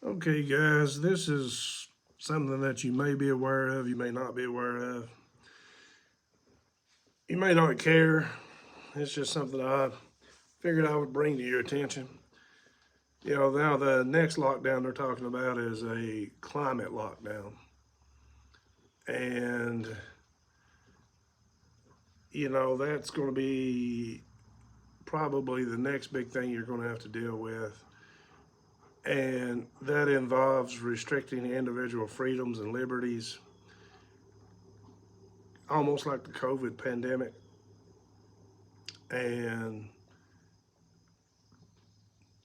Okay, guys, this is something that you may be aware of, you may not be aware of. You may not care. It's just something I figured I would bring to your attention. Now the next lockdown they're talking about is a climate lockdown. And, that's going to be probably the next big thing you're going to have to deal with. And that involves restricting individual freedoms and liberties, almost like the COVID pandemic. And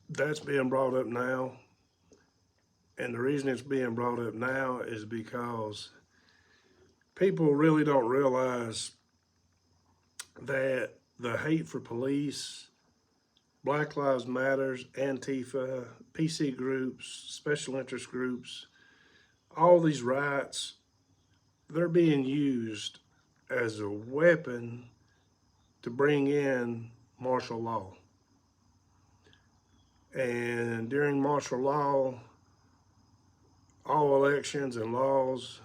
that's being brought up now. And the reason it's being brought up now is because people really don't realize that the hate for police, Black Lives Matters, Antifa, PC groups, special interest groups, all these riots, they're being used as a weapon to bring in martial law. And during martial law, all elections and laws,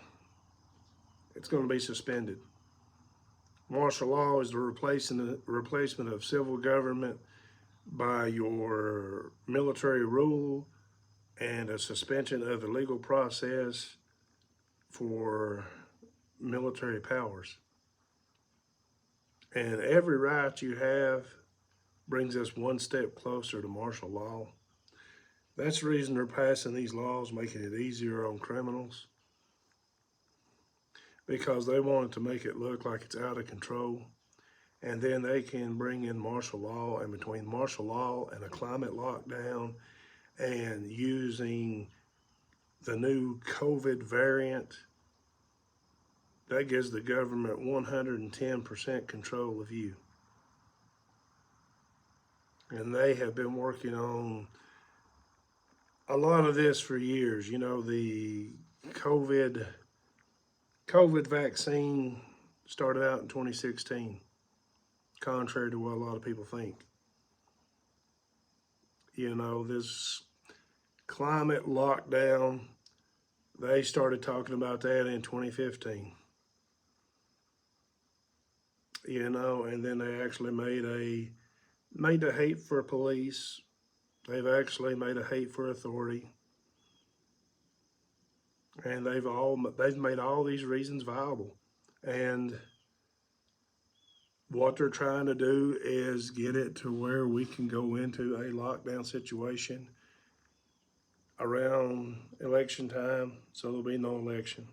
it's going to be suspended. Martial law is the replacement of civil government by your military rule and a suspension of the legal process for military powers. And every right you have brings us one step closer to martial law. That's the reason they're passing these laws, making it easier on criminals, because they wanted to make it look like it's out of control. And then they can bring in martial law, and between martial law and a climate lockdown and using the new COVID variant, that gives the government 110% control of you. And they have been working on a lot of this for years. The COVID vaccine started out in 2016, contrary to what a lot of people think. This climate lockdown, they started talking about that in 2015. And then they actually made the hate for police. They've actually made a hate for authority. And they've made all these reasons viable. And what they're trying to do is get it to where we can go into a lockdown situation around election time, so there'll be no election.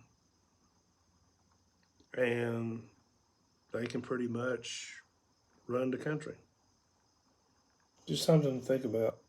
And they can pretty much run the country. Just something to think about.